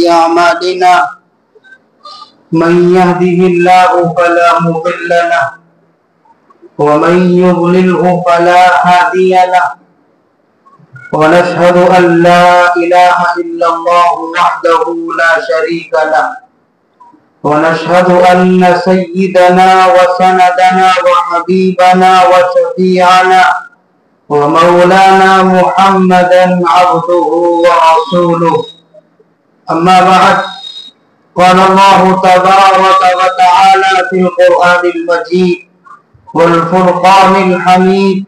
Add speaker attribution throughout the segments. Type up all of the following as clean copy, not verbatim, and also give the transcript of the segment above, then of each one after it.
Speaker 1: أعمالنا من يهده الله فلا مضل له ومن يضلله فلا هادي له ونشهد أن لا إله إلا الله وحده لا شريك له ونشهد أن سيدنا وسندنا وحبيبنا وشفيعنا ومولانا محمدا عبده ورسوله أما بعد قال الله تبارك وتعالى في القرآن المجيد والفرقان الحميد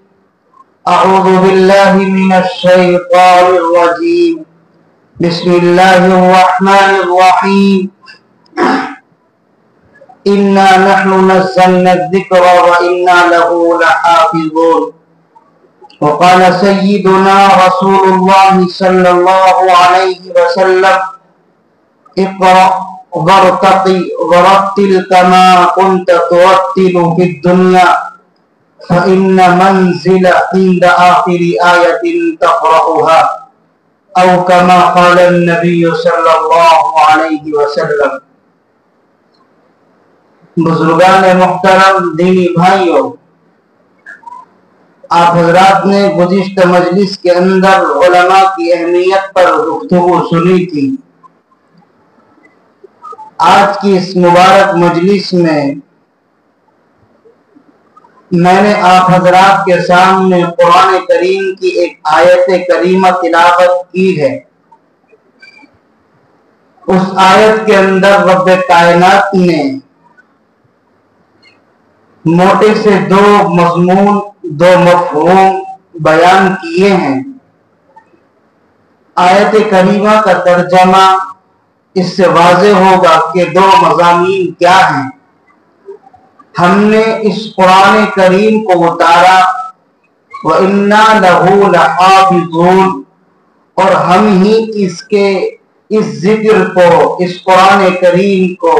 Speaker 1: أعوذ بالله من الشيطان الرجيم بسم الله الرحمن الرحيم إنا نحن نزلنا الذكر وإنا له لحافظون وقال سيدنا رسول الله صلى الله عليه وسلم اقرأ وارتقي ورتل كما كنت ترتل في الدنيا فإن منزل عند آخر آية تقرأها أو كما قال النبي صلى الله عليه وسلم. بزرگان محترم دینی بھائیوں، آپ حضرات نے گزشتہ مجلس کے اندر علماء کی اہمیت پر گفتگو سنی تھی. آج کی اس مبارک مجلس میں نے آپ حضرات کے سامنے قرآن کریم کی ایک آیت کریمہ تلاوت کی ہے. اس آیت کے اندر رب کائنات نے موٹے سے دو مضمون، دو مفہوم بیان کیے ہیں. آیت کریمہ کا ترجمہ اس سے واضح ہوگا کہ دو مضامین کیا ہیں. ہم نے اس قرآن کریم کو اتارا وَإِنَّا لَهُ لَحَافِظُونَ، اور ہم ہی اس ذکر کو، اس قرآن کریم کو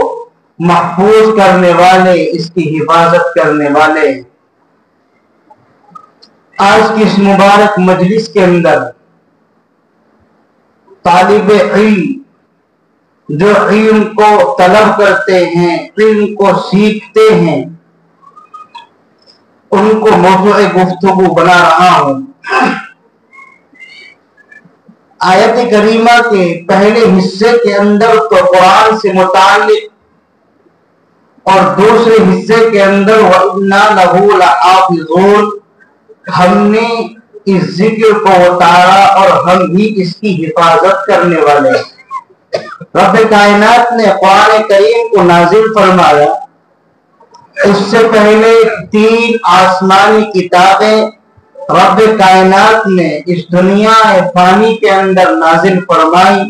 Speaker 1: محفوظ کرنے والے، اس کی حفاظت کرنے والے. آج کی اس مبارک مجلس کے اندر طالب علم جو علم کو طلب کرتے ہیں، علم کو سیکھتے ہیں، ان کو موضوع گفتگو بنا رہا ہوں. آیت کریمہ کے پہلے حصے کے اندر تو قرآن سے متعلق اور دوسرے حصے کے اندر وَإِنَّا لَهُ لَحَافِظُونَ، ہم نے اس ذکر کو اتارا اور ہم بھی اس کی حفاظت کرنے والے. رب کائنات نے قرآن کریم کو نازل فرمایا. اس سے پہلے 3 آسمانی کتابیں رب کائنات نے اس دنیا فانی کے اندر نازل فرمائی،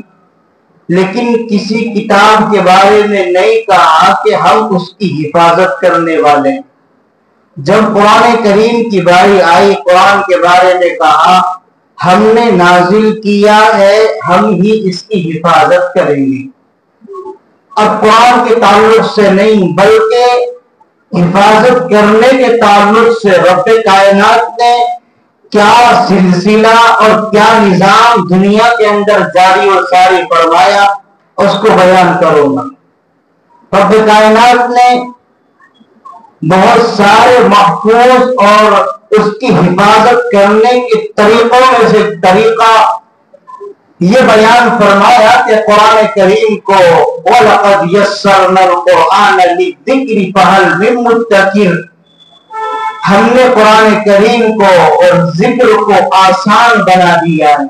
Speaker 1: لیکن کسی کتاب کے بارے میں نہیں کہا کہ ہم اس کی حفاظت کرنے والے. جب قرآن کریم کی باری آئی، قرآن کے بارے میں کہا ہم نے نازل کیا ہے، ہم ہی اس کی حفاظت کریں گے. اب قرآن کے تعلق سے نہیں بلکہ حفاظت کرنے کے تعلق سے رب کائنات نے کیا سلسلہ اور کیا نظام دنیا کے اندر جاری و ساری فرمایا، اس کو بیان کروں گا. رب کائنات نے بہت سارے محفوظ اور اس کی حفاظت کرنے کے طریقوں میں سے طریقہ یہ بیان فرمایا کہ قرآن کریم کو وَلَقَدْ يَسَّرْنَا الْقُرْآنَ لِلذِّكْرِ فَهَلْ مِن مُّدَّكِرٍ، ہم نے قرآن کریم کو اور ذکر کو آسان بنا دیا ہے.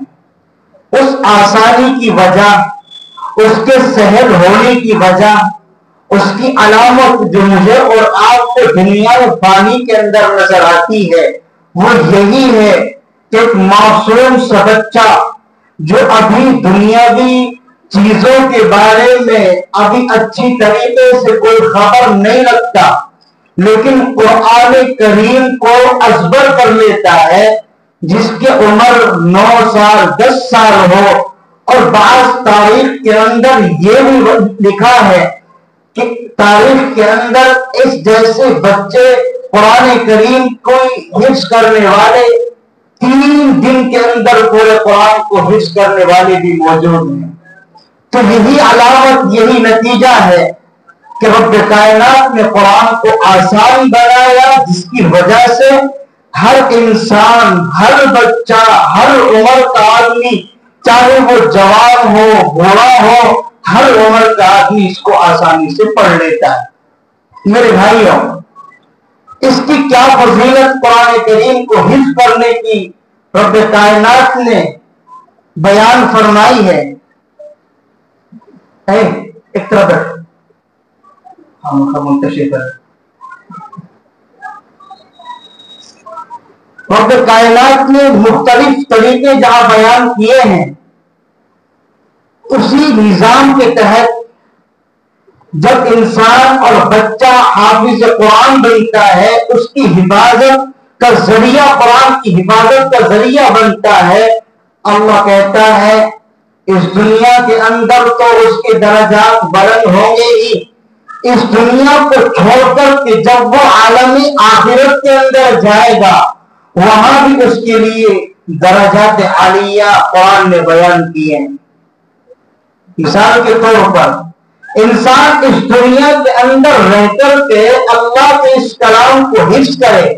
Speaker 1: اس آسانی کی وجہ، اس کے سہل ہونے کی وجہ، اس کی علامت جو مجھے اور آپ کو دنیا فانی کے اندر نظر آتی ہے وہ یہی ہے کہ ایک معصوم سا بچہ جو ابھی دنیاوی چیزوں کے بارے میں ابھی اچھی طریقے سے کوئی خبر نہیں رکھتا، لیکن قرآن کریم کو ازبر کر لیتا ہے، جس کے عمر 9 سال 10 سال ہو. اور بعض تاریخ کے اندر یہ بھی لکھا ہے کہ تاریخ کے اندر اس جیسے بچے قرآن کریم کو حفظ کرنے والے 3 دن کے اندر پورے قرآن کو حفظ کرنے والے بھی موجود ہیں. تو یہی علامت، یہی نتیجہ ہے کہ رب کائنات نے قرآن کو آسان بنایا، جس کی وجہ سے ہر انسان، ہر بچہ، ہر عمر کا آدمی، چاہے وہ جوان ہو بوڑھا ہو، ہر عمر کا آدمی اس کو آسانی سے پڑھ لیتا ہے۔ میرے بھائیوں، اس کی کیا فضیلت قرآن کریم کو حفظ کرنے کی رب کائنات نے بیان فرمائی ہے۔ ایک طرف منتشر کر، رب کائنات نے مختلف طریقے جہاں بیان کیے ہیں، اسی نظام کے تحت جب انسان اور بچہ حافظ قرآن بنتا ہے، اس کی حفاظت کا ذریعہ، قرآن کی حفاظت کا ذریعہ بنتا ہے۔ اللہ کہتا ہے اس دنیا کے اندر تو اس کے درجات بلند ہوں گے ہی، اس دنیا کو چھوڑ کر کے جب وہ عالم آخرت کے اندر جائے گا، وہاں بھی اس کے لیے درجات عالیہ قرآن نے بیان کیے ہیں۔ مثال کے طور پر انسان اس دنیا کے اندر رہ کر کے اللہ کے اس کلام کو حفظ کرے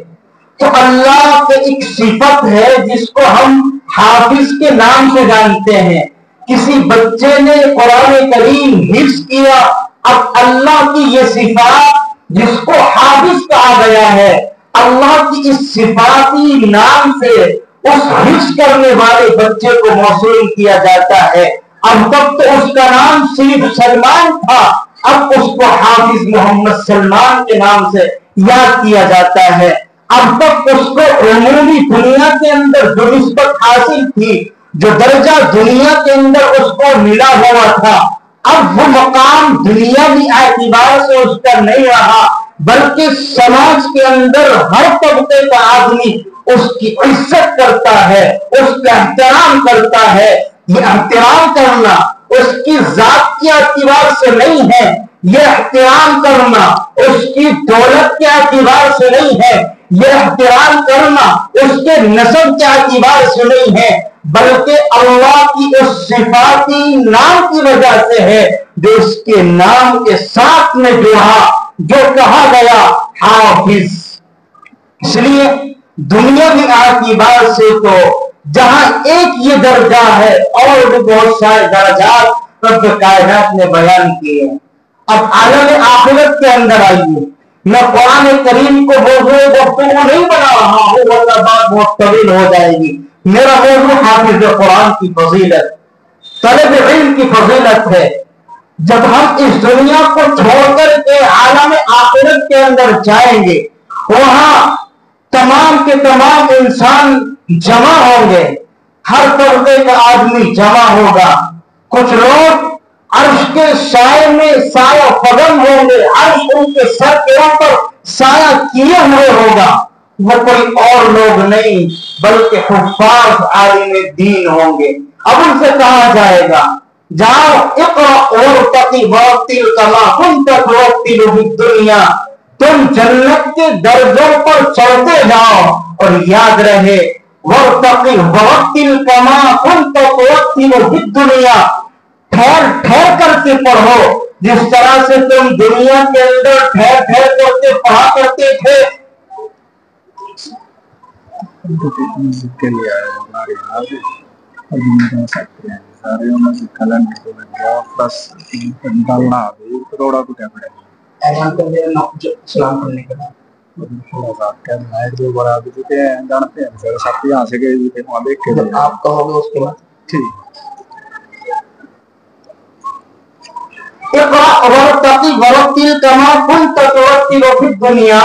Speaker 1: تو اللہ کی ایک صفت ہے جس کو ہم حافظ کے نام سے جانتے ہیں۔ کسی بچے نے قرآن کریم حفظ کیا، اب اللہ کی یہ صفات جس کو حافظ کہا گیا ہے، اللہ کی اس صفاتی نام سے اس حفظ کرنے والے بچے کو موصول کیا جاتا ہے۔ اب تک تو اس کا نام صرف سلمان تھا، اب اس کو حافظ محمد سلمان کے نام سے یاد کیا جاتا ہے۔ اب تک اس کو عمومی دنیا کے اندر جو نسبت حاصل تھی، جو درجہ دنیا کے اندر اس کو ملا ہوا تھا، اب وہ مقام دنیاوی اعتبار سے اس کا نہیں رہا، بلکہ سماج کے اندر ہر طبقے کا آدمی اس کی عزت کرتا ہے، اس کا احترام کرتا ہے۔ یہ احترام کرنا اس کی ذات کے اعتبار سے نہیں ہے، یہ احترام کرنا اس کی دولت کے اعتبار سے نہیں ہے، یہ احترام کرنا اس کے نسب کے اعتبار سے نہیں ہے، بلکہ اللہ کی اس صفاتی نام کی وجہ سے ہے جو اس کے نام کے ساتھ میں جڑا، جو کہا گیا حافظ۔ اس لیے دنیاوی اعتبار سے تو جہاں ایک یہ درجہ ہے، اور بھی بہت سارے درجات رب کائنات نے بیان کیے ہیں۔ اب عالم آخرت کے اندر آئیے، میں قرآن کریم کو موضوع گفتگو نہیں بنا رہا ہوں ورنہ بات بہت طویل ہو جائے گی۔ میرا موضوع حافظ قرآن کی فضیلت، طالب علم کی فضیلت ہے۔ جب ہم اس دنیا کو چھوڑ کر کے عالم آخرت کے اندر جائیں گے، وہاں تمام کے تمام انسان جمع ہوں گے، ہر طبقے کا آدمی جمع ہوگا۔ کچھ لوگ عرش کے سائے میں سایہ فگن ہوں گے، عرش ان کے سر کے اوپر سایہ کیے ہوئے ہوگا، وہ کوئی اور لوگ نہیں بلکہ حفاظ عالم دین ہوں گے۔ اب ان سے کہا جائے گا جاؤ اقرأ وارتقی ورتل کما کنت ترتل فی الدنیا، تم جنت کے درجوں پر چڑھتے جاؤ اور یاد رہے وارتقی ورتل کما کنت ترتل فی الدنیا، ٹھہر ٹھہر کر کے پڑھو جس طرح سے تم دنیا کے اندر ٹھہر ٹھہر کر کے پڑھا کرتے تھے۔ آپ کہو گے اس کے بعد ٹھیک۔ اقرأ ورتقی ورتل کما کنت ترتل فی الدنیا،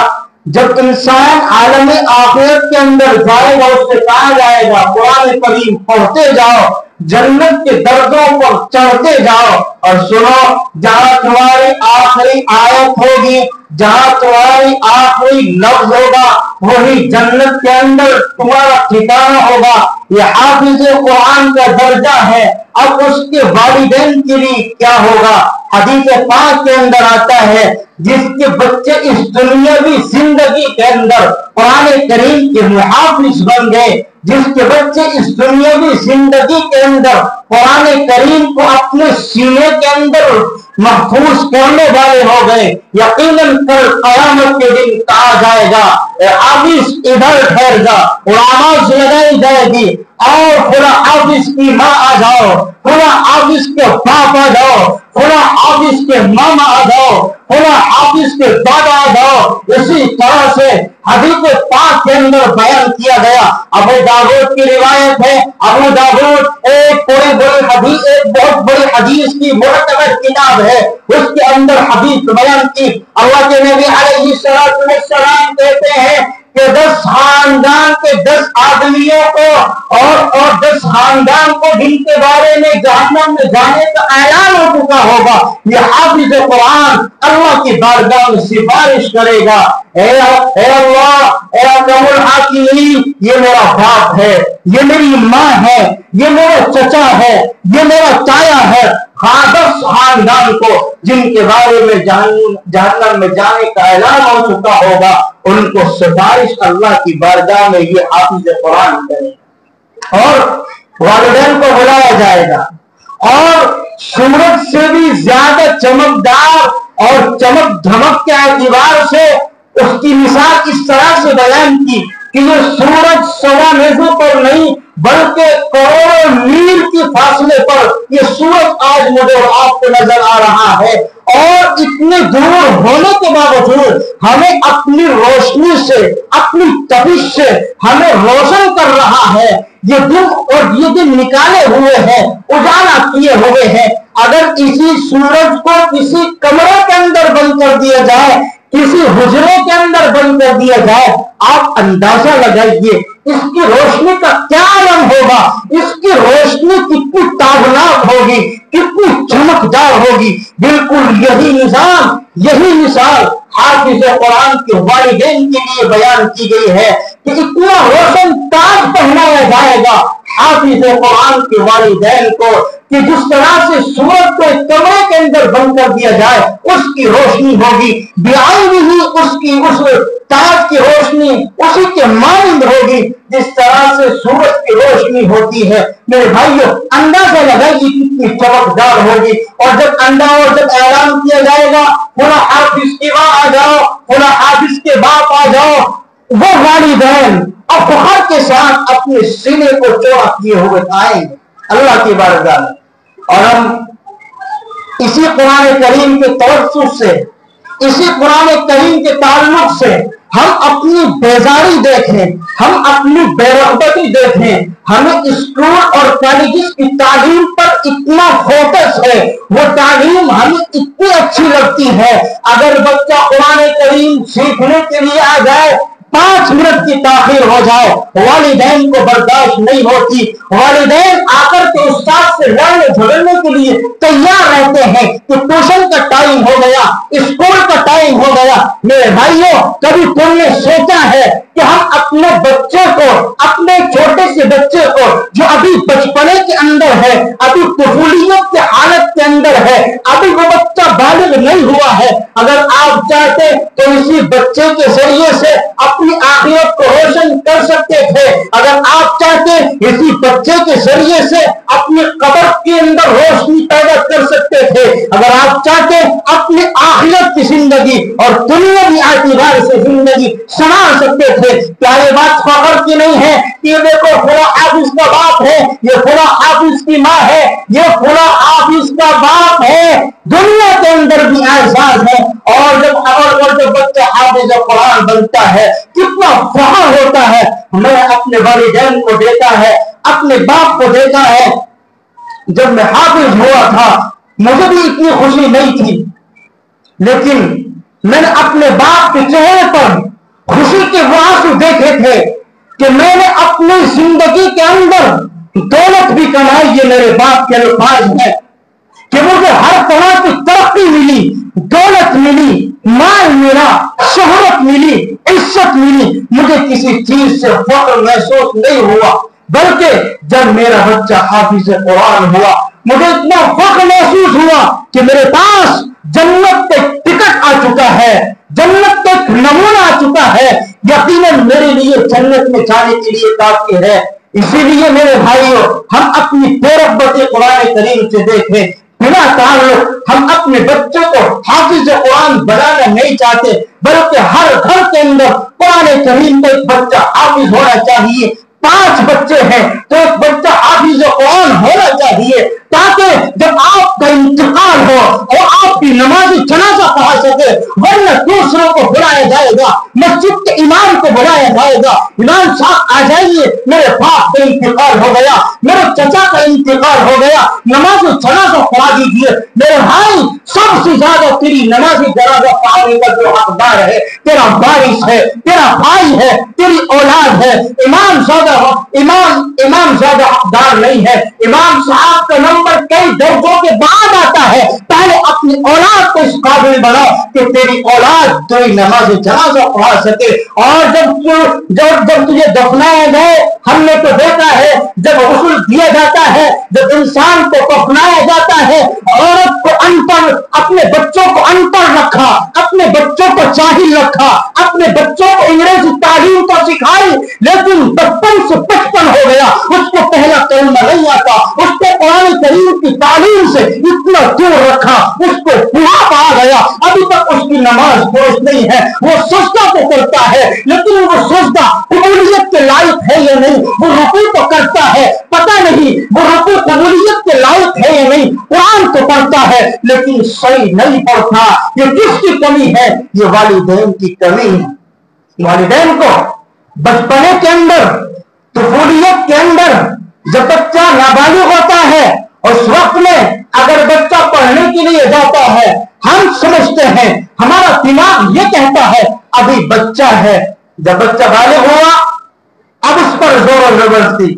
Speaker 1: جب انسان عالم آخرت کے اندر جائے گا اس سے کہا جائے گا قرآن کریم پڑھتے جاؤ، جنت کے درجوں پر چڑھتے جاؤ، اور سنو جہاں تمہاری آخری آیت ہوگی، جہاں تمہاری آخری لفظ ہوگا، وہی جنت کے اندر تمہارا ٹھکانہ ہوگا۔ یہ حافظ قرآن کا درجہ ہے۔ اب اس کے والدین کے لیے کیا ہوگا؟ حدیث پاک کے اندر آتا ہے جس کے بچے اس دنیاوی زندگی کے اندر قرآن کریم کے محافظ بن گئے، جس کے بچے اس دنیاوی زندگی کے اندر قرآن کریم کو اپنے سینے کے اندر محفوظ کرنے والے ہو گئے، یقیناً کل قیامت کے دن کہا جائے گا حافظ ادھر ٹھہر جا، اور آواز لگائی جائے گی اور فلاں حافظ کی ماں آ جاؤ، فلاں حافظ کے باپ آ جاؤ، فلاں حافظ کے ماما آ جاؤ، فلاں حافظ کے دادا آ جاؤ۔ اسی طرح سے حدیث پاک کے اندر بیان کیا گیا، ابو داؤد کی روایت ہے، ابو داؤد ایک بہت بڑی حدیث کی معتبر کتاب ہے، اس کے اندر حدیث بیان کی۔ اللہ کے نبی علیہ السلام کہتے ہیں کہ 10 خاندان کے 10 آدمیوں کو اور 10 خاندان کو جن کے بارے میں جہنم میں جانے کا اعلان ہو چکا ہوگا، یہ حافظ قرآن اللہ کی بارگاہ میں سفارش کرے گا، اے اللہ، اے اکرم الحاکمین، یہ میرا باپ ہے، یہ میری ماں ہے، یہ میرا چچا ہے، یہ میرا تایا ہے، 10 خاندان کو جن کے بارے میں جہنم میں جانے کا اعلان ہو چکا ہوگا، ان کو سفارش اللہ کی بارگاہ میں یہ حافظ قرآن کرے، اور والدین کو بلایا جائے گا، اور سورج سے بھی زیادہ چمکدار اور چمک دھمک کے اعتبار سے اس کی مثال اس طرح سے بیان کی کہ یہ سورج 1.25 میلوں پر نہیں بلکہ کروڑوں میل کی فاصلے پر یہ سورج آج مجھے اور آپ کو نظر آ رہا ہے، اور اتنے دور ہونے کے باوجود ہمیں اپنی روشنی سے، اپنی تپش سے ہمیں روشن کر رہا ہے۔ یہ دن اور یہ دن نکالے ہوئے ہیں، اجالا کیے ہوئے ہیں۔ اگر اسی سورج کو کسی کمرے کے اندر بند کر دیا جائے، کسی حجرے کے اندر بند کر دیا جائے، آپ اندازہ لگائیے اس کی روشنی کا کیا عالم ہوگا، اس کی روشنی کتنی تابناک ہوگی، کتنی چمکدار ہوگی۔ بالکل یہی مثال حافظ قرآن کے والدین کے لیے بیان کی گئی ہے کہ اتنا روشن تاج پہنایا جائے گا حافظ قرآن کے والدین کو کہ جس طرح سے سورج کو ایک کمرے کے اندر بند کر دیا جائے اس کی روشنی ہوگی، اس تاج کی روشنی اسی کے مانند ہوگی جس طرح سے سورج کی روشنی ہوتی ہے۔ میرے بھائیو، اندازہ لگائیے کتنی چمکدار ہوگی۔ اور جب اعلان کیا جائے گا فلاں حافظ کی ماں آ جاؤ، فلاں حافظ کے باپ آ جاؤ، وہ والدین اب فخر کے ساتھ اپنے سینے کو چوڑا کیے ہوئے آئیں گے اللہ کی بارگاہ میں، اور ہم اسی قرآن کریم کے توسط سے، اسی قرآن کریم کے تعلق سے ہم اپنی بیزاری دیکھیں، ہم اپنی بے رغبتی دیکھیں۔ ہمیں اسکول اور کالجز کی تعلیم پر اتنا فوکس ہے، وہ تعلیم ہمیں اتنی اچھی لگتی ہے، اگر بچہ قرآن کریم سیکھنے کے لیے آ جائے 5 منٹ کی تاخیر ہو جائے والدین کو برداشت نہیں ہوتی، والدین آ کر کے استاد سے لڑنے جھگڑنے کے لیے تیار رہتے ہیں کہ ٹیوشن کا ٹائم ہو گیا، اسکول کا ٹائم ہو گیا۔ میرے بھائیوں، کبھی تم نے سوچا ہے کہ ہم اپنے بچے کو، اپنے چھوٹے سے بچے کو جو ابھی بچپنے کے اندر ہے، ابھی طفولیت کے حالت کے اندر ہے، ابھی وہ بچہ بالغ نہیں ہوا ہے، اگر آپ چاہتے تو اسی بچے کے ذریعے سے اپنی آخرت کو روشن کر سکتے تھے، اگر آپ چاہتے اسی بچے کے ذریعے سے اپنی قبر کے اندر روشنی پیدا کر سکتے تھے، اگر آپ چاہتے اپنی آخرت کی زندگی اور دنیاوی اعتبار سے زندگی سنوار سکتے تھے۔ کیا یہ بات فخر کی نہیں ہے کہ یہ دیکھو فلاں حافظ کا باپ ہے، یہ فلاں حافظ کی ماں ہے، یہ فلاں حافظ کا باپ ہے، دنیا کے اندر بھی اعزاز ہے۔ اور جب بچہ حافظ قرآن بنتا ہے کتنا فخر ہوتا ہے۔ میں اپنے والدین کو دیکھا ہے، اپنے باپ کو دیکھا ہے، جب میں حافظ ہوا تھا مجھے بھی اتنی خوشی نہیں تھی، لیکن میں نے اپنے باپ کے چہرے پر خوشی کے آنسو دیکھے تھے کہ میں نے اپنی زندگی کے اندر دولت بھی کمائی۔ یہ میرے باپ کے الفاظ ہیں کہ مجھے ہر طرح کی ترقی ملی، دولت ملی، مال ملا، شہرت ملی، عزت ملی، مجھے کسی چیز سے فخر محسوس نہیں ہوا، بلکہ جب میرا بچہ حافظ قرآن ہوا مجھے اتنا فخر محسوس ہوا کہ میرے پاس جنت کا ٹکٹ آ چکا ہے، جنت کا ایک نمونہ آ چکا ہے۔ یقیناً میرے لیے جنت میں جانے کے لیے کافی ہے۔ اسی لیے میرے بھائیوں، ہم اپنی بے رغبتی قرآن کریم سے دیکھیں، بنا تعلق ہم اپنے بچوں کو حافظ قرآن بنانا نہیں چاہتے، بلکہ ہر گھر کے اندر قرآن کریم کا ایک بچہ حافظ ہونا چاہیے۔ 5 بچے ہیں تو ایک بچہ حافظ قرآن ہونا چاہیے، تاکہ جب آپ کا انتقال ہو اور آپ کی نماز جنازہ پڑھا سکے، ورنہ دوسروں کو بلایا جائے گا، مسجد کے امام کو بلایا جائے گا، امام صاحب آ جائیے، میرے باپ کا انتقال ہو گیا، میرے چچا کا انتقال ہو گیا، نماز جنازہ پڑھا دیجیے۔ میرے بھائی، سب سے زیادہ تیری نماز جنازہ پڑھانے کا جو حقدار ہے تیرا وارث ہے، تیرا بھائی ہے، تیری اولاد ہے۔ امام زیادہ حقدار نہیں ہے۔ امام صاحب کا نمبر کئی درجوں کے بعد آتا ہے۔ پہلے اپنی اولاد کو اس قابل بناؤ کہ تیری اولاد تیری نماز جنازہ پڑھا سکے۔ اور جب تجھے دفنایا جائے، ہم نے تو دیکھا ہے جب غسل دیا جاتا ہے، جب انسان کو دفنایا جاتا ہے، عورت کو ان پڑھ، اپنے بچوں کو ان پڑھ رکھا، اپنے بچوں کو جاہل رکھا، اپنے بچوں کو انگریزی تعلیم کو سکھائی، لیکن 55 سے 55 ہو گیا، اس کو پہلا کلمہ نہیں آتا، اس کو قرآن کریم کی تعلیم سے اتنا دور رکھا، اس کو بڑھاپا آ گیا، ابھی تک اس کی نماز درست نہیں ہے، وہ سجدہ تو کرتا ہے لیکن وہ سجدہ قبولیت کے لائق ہے یا نہیں، وہ رکوع تو کرتا ہے، پتہ نہیں وہ رکوع قبولیت کے لائق ہے یا نہیں، قرآن تو پڑھتا ہے لیکن صحیح نہیں پڑھتا۔ یہ کس کی کمی ہے؟ یہ والدین کی کمی ہے۔ والدین کو بچپنے کے اندر، طفولیت کے اندر، جب بچہ نابالغ ہوتا ہے، اس وقت میں اگر بچہ پڑھنے کے لیے جاتا ہے، ہم سمجھتے ہیں، ہمارا دماغ یہ کہتا ہے ابھی بچہ ہے۔ جب بچہ بالغ ہوا، اب اس پر زور و زبردستی،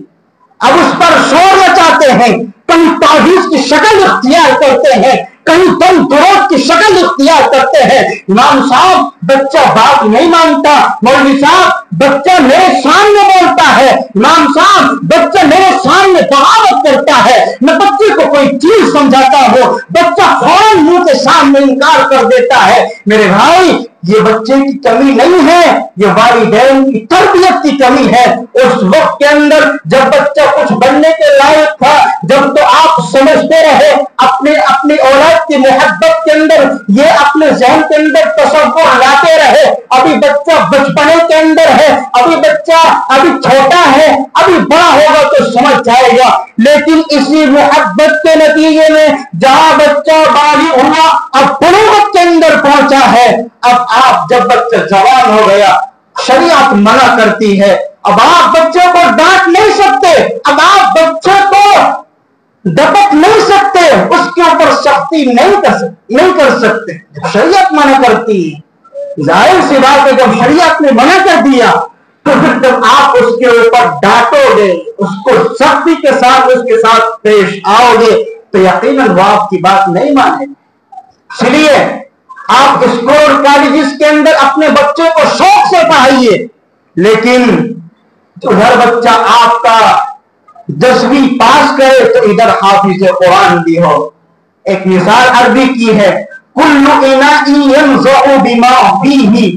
Speaker 1: اب اس پر شور مچاتے ہیں، کہیں تعویذ کی شکل اختیار کرتے ہیں، کہیں دم دروغ کی شکل اختیار کرتے ہیں۔ امام صاحب بچہ بات نہیں مانتا، مولوی صاحب بچہ میرے سامنے بولتا ہے، امام صاحب بچہ میرے سامنے بغاوت کرتا ہے، میں بچے کو کوئی چیز سمجھاتا ہوں، بچہ فوراً منہ کے سامنے انکار کر دیتا ہے۔ میرے بھائی، یہ بچے کی کمی نہیں ہے، یہ والدین کی تربیت کی کمی ہے۔ اس وقت کے اندر جب بچہ کچھ بننے کے لائق تھا، جب تو آپ سمجھتے رہے، اپنی اولاد کی محبت کے اندر یہ اپنے ذہن کے اندر تصور لاتے رہے، ابھی بچہ بچپنے کے اندر ہے، ابھی بچہ ابھی چھوٹا ہے، ابھی بڑا ہوگا تو سمجھ جائے گا۔ لیکن اسی محبت کے نتیجے میں جہاں بچہ بالغ ہوا، اب بلوغت کے اندر پہنچا ہے، اب آپ جب بچہ جوان ہو گیا، شریعت منع کرتی ہے، اب آپ بچے کو ڈانٹ نہیں سکتے، اب آپ بچے کو ڈپٹ نہیں سکتے، اس کے اوپر سختی نہیں کر سکتے، شریعت منع کرتی ہے۔ ظاہر سی بات ہے، جب شریعت نے منع کر دیا تو پھر جب آپ اس کے اوپر ڈانٹو گے، اس کو سختی کے ساتھ اس کے ساتھ پیش آؤ گے تو یقیناً وہ آپ کی بات نہیں مانے گے۔ اس لیے آپ اسکول کالجز کے اندر اپنے بچے کو شوق سے پڑھائیے، لیکن ادھر بچہ آپ کا 10ویں پاس کرے تو ادھر حافظ قرآن بھی ہو۔ ایک مثال عربی کی ہے، کل اناء ينزع بما فيه،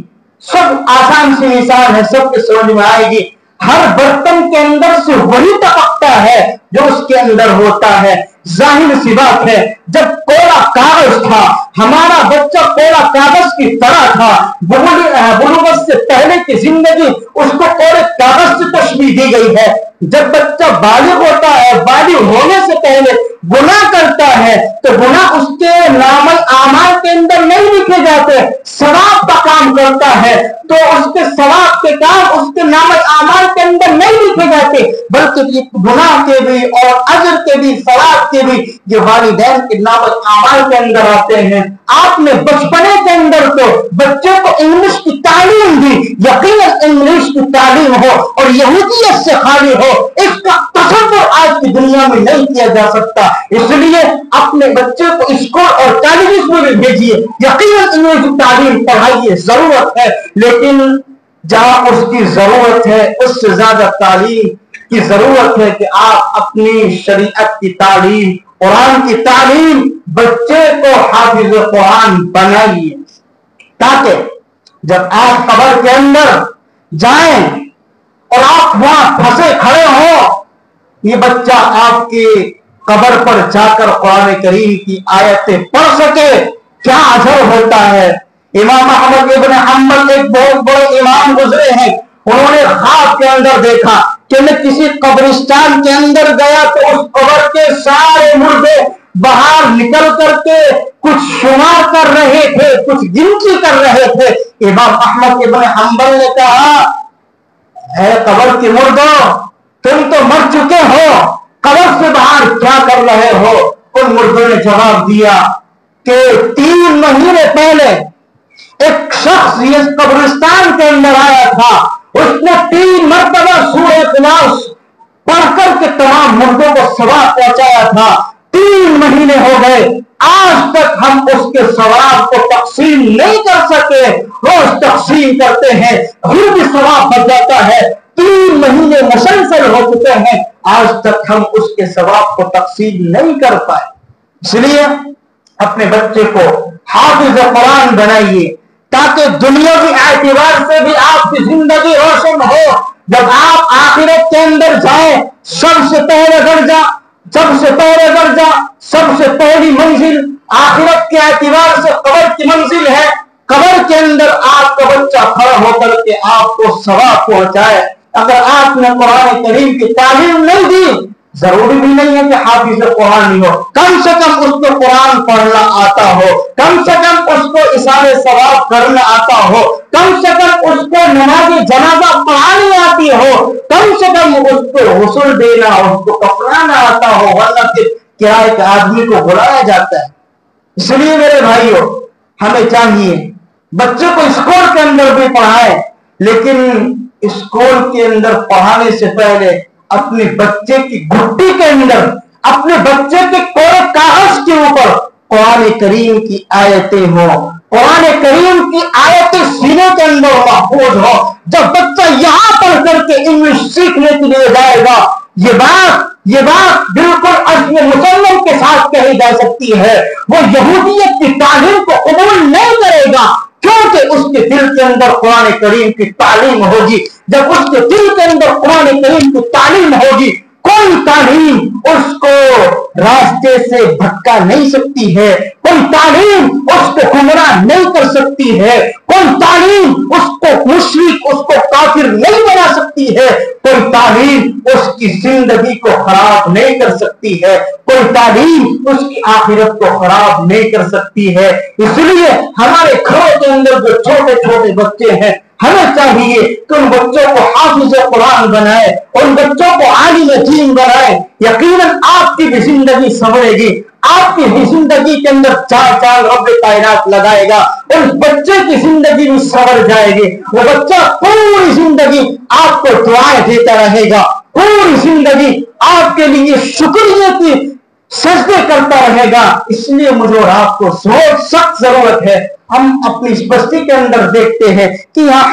Speaker 1: سب آسان سی مثال ہے، سب کے سمجھ میں آئے گی۔ ہر برتن کے اندر سے وہی ٹپکتا ہے جو اس کے اندر ہوتا ہے۔ ظاہر سی بات ہے، جب کوڑا کاغذ تھا، ہمارا بچہ کوڑا کاغذ کی طرح تھا، بلوغت سے پہلے کی زندگی اس کو کوڑے کاغذ سے تشبیہ دی گئی ہے۔ جب بچہ بالغ ہوتا ہے، بالغ ہونے سے پہلے گناہ کرتا ہے تو گناہ اس کے نام اعمال کے اندر نہیں لکھے جاتے، ثواب کا کام کرتا ہے تو اس کے ثواب کے کام اس کے نام اعمال کے اندر نہیں لکھے جاتے، بلکہ گناہ کے بھی اور اجر کے بھی، ثواب کے بھی یہ والدین کے نام اعمال کے اندر آتے ہیں۔ آپ نے بچپنے کے اندر تو بچے کو انگلش کی تعلیم دی، یقیناً انگلش کی تعلیم ہو اور یہودیت سے خالی ہو، اس کا تصور آج کی دنیا میں نہیں کیا جا سکتا۔ اس لیے اپنے بچے کو اسکول اور کالجز میں بھی بھیجیے، یقیناً انگلش کی تعلیم پڑھائیے، ضرورت ہے، لیکن جہاں اس کی ضرورت ہے اس سے زیادہ تعلیم کی ضرورت ہے کہ آپ اپنی شریعت کی تعلیم، قرآن کی تعلیم بچے کو حافظ قرآن بنائیے، تاکہ جب آپ قبر کے اندر جائیں اور آپ وہاں پھنسے کھڑے ہو، یہ بچہ آپ کی قبر پر جا کر قرآن کریم کی آیتیں پڑھ سکے، کیا اثر ہوتا ہے۔ امام احمد ابن حنبل ایک بہت بڑے امام گزرے ہیں، انہوں نے خواب کے اندر دیکھا کہ میں کسی قبرستان کے اندر گیا تو اس قبر کے سارے مردے باہر نکل کر کے کچھ شمار کر رہے تھے، کچھ گنتی کر رہے تھے۔ امام احمد ابن حنبل نے کہا، اے قبر کے مردوں، تم تو مر چکے ہو، قبر سے باہر کیا کر رہے ہو؟ ان مردوں نے جواب دیا کہ 3 مہینے پہلے ایک شخص اس قبرستان کے اندر آیا تھا، اس نے 3 مرتبہ سورہ اخلاص پڑھ کر کے تمام مردوں کو ثواب پہنچایا تھا، 3 مہینے ہو گئے، آج تک ہم اس کے ثواب کو تقسیم نہیں کر سکے، روز تقسیم کرتے ہیں پھر بھی ثواب بچ جاتا ہے، 3 مہینے مسلسل ہو چکے ہیں، آج تک ہم اس کے ثواب کو تقسیم نہیں کر پائے۔ اس لیے اپنے بچے کو حافظ قرآن بنائیے تاکہ دنیاوی اعتبار سے بھی آپ کی زندگی روشن ہو۔ جب آپ آخرت کے اندر جائیں، سب سے پہلے درجہ، سب سے پہلی منزل آخرت کے اعتبار سے قبر کی منزل ہے۔ قبر کے اندر آپ کا بچہ کھڑا ہو کر کے آپ کو ثواب پہنچائے۔ اگر آپ نے قرآن کریم کی تعلیم نہیں دی، ضروری بھی نہیں ہے کہ حافظ قرآن نہیں ہو، کم سے کم اس کو قرآن پڑھنا آتا ہو، کم سے کم اس کو اثار ثواب کرنا آتا ہو، کم سے کم اس کو نماز جنازہ پڑھانی آتی ہو، کم سے کم اس کو غسل دینا، اس کو کپڑانا آتا ہو، ورنہ پھر کیا ایک آدمی کو بلایا جاتا ہے۔ اس لیے میرے بھائیوں، ہمیں چاہیے بچوں کو اسکول کے اندر بھی پڑھائیں، لیکن اسکول کے اندر پڑھانے سے پہلے اپنے بچے کی گھٹی کے اندر، اپنے بچے کے کوڑے کاغذ کے اوپر قرآن کریم کی آیتیں ہوں، قرآن کریم کی آیتیں سینے کے اندر محفوظ ہو۔ جب بچہ یہاں پڑھ کر کے انگلش سیکھنے کے لیے جائے گا، یہ بات بالکل عزم مسلم کے ساتھ کہی جا سکتی ہے، وہ یہودیت کی تعلیم کو قبول نہیں کرے گا، کیونکہ اس کے دل کے اندر قرآن کریم کی تعلیم ہوگی۔ جب اس کے دل کے اندر قرآن کریم کی تعلیم ہوگی، کوئی تعلیم اس کو راستے سے بھٹکا نہیں سکتی ہے، کوئی تعلیم اس کو گمراہ نہیں کر سکتی ہے، کوئی تعلیم اس کو مشرک، اس کو کافر نہیں بنا سکتی ہے، کوئی تعلیم اس کی زندگی کو خراب نہیں کر سکتی ہے، کوئی تعلیم اس کی آخرت کو خراب نہیں کر سکتی ہے۔ اس لیے ہمارے گھروں کے اندر جو چھوٹے چھوٹے بچے ہیں، ہمیں چاہیے کہ ان بچوں کو حافظ قرآن بنائے، ان بچوں کو عالم دین بنائے۔ یقیناً آپ کی بھی زندگی سنورے گی، آپ کی بھی زندگی کے اندر 4 رب کائنات لگائے گا، اس بچے کی زندگی بھی سنور جائے گی، وہ بچہ پوری زندگی آپ کو دعائیں دیتا رہے گا، پوری زندگی آپ کے لیے شکریہ کی سجدے کرتا رہے گا۔ اس لیے مجھے اور آپ کو سخت ضرورت ہے، ہم اپنی اس بستی کے اندر دیکھتے ہیں کہ یہاں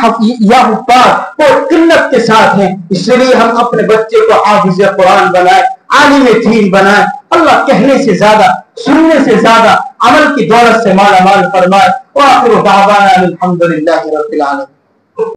Speaker 1: حفاظ بہت قلت کے ساتھ ہیں، اس لیے ہم اپنے بچے کو حافظ قرآن بنائیں، عالم دین بنائیں۔ اللہ کہنے سے زیادہ، سننے سے زیادہ عمل کی دولت سے مالا مال فرمائے۔ وآخر دعوانا الحمدللہ رب العالمین۔